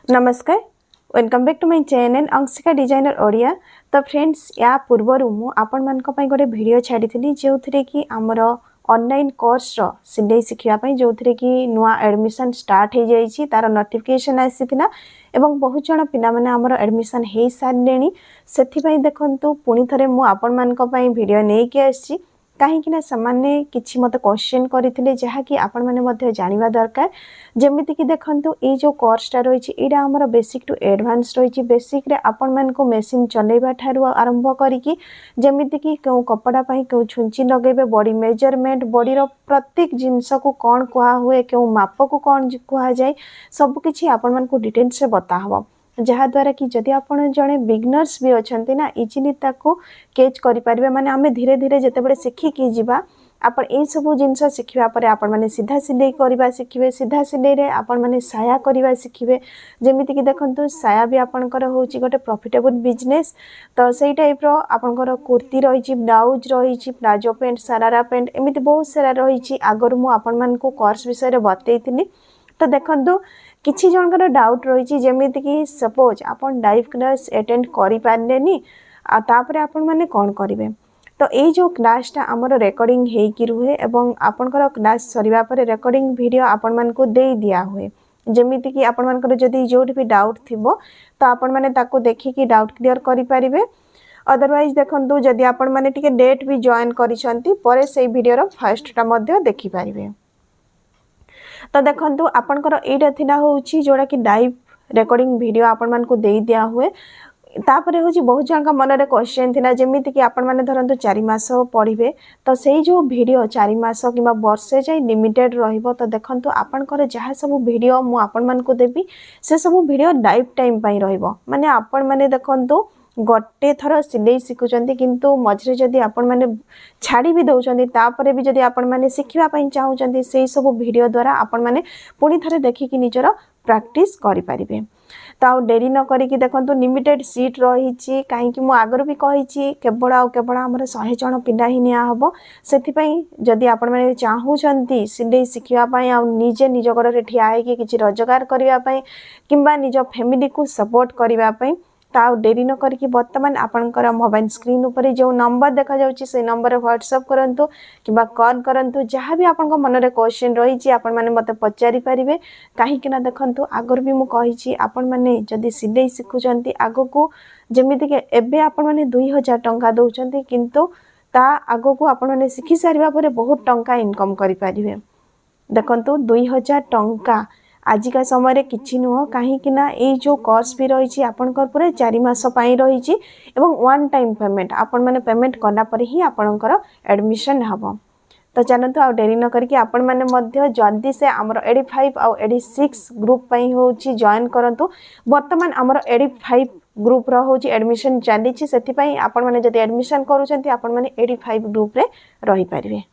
नमस्कार welcome back to my channel Anshika designer Odia. तो friends या पूर्वर मु आपण मान गोटे वीडियो छाड़ी जो थे कि आमर ऑनलाइन कोर्स रो सिलाई शिखापी जो थे कि नुआ एडमिशन स्टार्ट हो जाइए तार नोटिफिकेशन आसीथिला एवं बहुत जन पिला माने आमर एडमिशन हो सारे से देखु पुणी थे मुझे वीडियो नहीं कि आसी कहीं सामान्य किसी मत क्वेश्चन करते जहाँकि आपण मैंने जानवा दरकार जमीती कि देखु ये जो कोर्सटा रही यहाँ आमर बेसिक टू एडवांस रही बेसिक रे आपण मान को मेसीन चलैबा ठारू आरंभ करिकी जमीती कि क्यों कपड़ा क्यों छुंची लगेबे बॉडी मेजरमेंट बॉडी रो प्रत्येक जिनस को कौन कहा हुए क्यों माप को कौन कहा जाए सबकिछि आपण मान को डिटेल्स से बता हबो जहाँद्वारा कि जदि आपण जड़े बिगनर्स भी अच्छा ना इजिली ताको कैच करें माने आमे धीरे धीरे जितेबाला शिखिकी जीवा आपण ये सब जिनस शिखा आपण मैंने सीधा सिलाई करवा शिखे सीधा सिलाई रे आपण मैंने साया करवा शिखे जमीती कि देखु साया भी आपणकर हूँ गोटे प्रॉफिटेबल बिजनेस। तो सही टाइप आपणकर कुर्ती रही ब्लाउज रही प्लाजो पैंट सारारा पैंट एमती बहुत सारा रही आगर मुझे कोर्स विषय बतई। तो देखु किसी जनकर डाउट रही जमीती कि सपोज आपन लाइव क्लास अटेंड करि पारलेनी तापर आपण माने कौन करेंगे। तो ये जो क्लासटा आमर रेकर्डिंग होगी रुहे एवं आपणकर क्लास सरिबा परे रेकर्डिंग वीडियो आपण मान को दे दिया हुए जमीती कि आपण मानकर जदि जोटी भी डाउट थिबो तो आपण माने ताको देखिकी डाउट क्लियर करि पारिबे। अदरवाइज देखंतु जदि आपण माने टिके डेट भी जॉइन करिसंती परे से वीडियो रो फर्स्टटा मध्ये देखि पारिबे। तो देखंतु आपणकर एटा थिला होउची जोड़ा कि लाइव रेकर्डिंग वीडियो आपण मान को दे दिया हुए तापर हूँ बहुत जन मन में क्वेश्चन थिला जमीती कि आपण माने धरंतु 4 मास पढ़े तो सही जो वीडियो 4 मास कि वर्षे जाए लिमिटेड रहिबो। तो देखंतु आपणकर जहाँ सब वीडियो मु आपण मान को देबी से सब वीडियो लाइफ टाइम पई रहिबो माने आपण माने देखंतु गोटे थर सिलाई शिखुचंती किंतु मझे जदि आपण माने छाड़ी भी दउचंती तापरे भी जदि आपण माने शिखिबा पई चाहउचंती से सब वीडियो द्वारा आपण माने पुणी थरे देखिकी निजर प्रैक्टिस करि परिबे। तो डेरी न करिकी देखंतु लिमिटेड सीट रही कहीं मु आगर भी कही केवल आमर 100 जन पिला ही निया हबो सेथिपई जदि आपण माने चाहउचंती सिलाई शिखिबा आ निजे निज गोड़े ठिया होइकी किछि रोजगार करिबा पई किंबा निज फैमिली को सपोर्ट करिबा पई तो डेरी न करिकी वर्तमान आपणकर मोबाइल स्क्रीन ऊपर जो नंबर देखा जाउची से नंबर व्हाट्सएप करंतु किबा कॉल करंतु जहाँ भी आपन मन में क्वेश्चन रही आपण माने मते पचारि पारिबे कहीं देखंतु आगर भी मु कहिछि आपण माने जदि सिलाई शिखुचंती आगो को जमीती के एबे आपण माने 2000 टंका दउचंती किंतु ता आगो को आपण माने शिखि सारिबा परे बहुत टंका इनकम करि पारिबे। देखंतु 2000 टंका आजिका समय किछि नुह कहीं ये जो कोर्स भी रही आपणकर पूरे 4 मास पई रही एवं वन टाइम पेमेंट आपण माने पेमेंट कला पर ही आपणकर एडमिशन हबो। तो चलतु आ डेरी न करके आपण माने मध्य जल्दी से आमर 85 आउ 86 ग्रुप पई होची जॉइन करंतु वर्तमान आमर 85 ग्रुप रो होची एडमिशन चली सेति पई आपण माने जदि एडमिशन करूचंती आपण माने 85 ग्रुप रे रही पारिबे।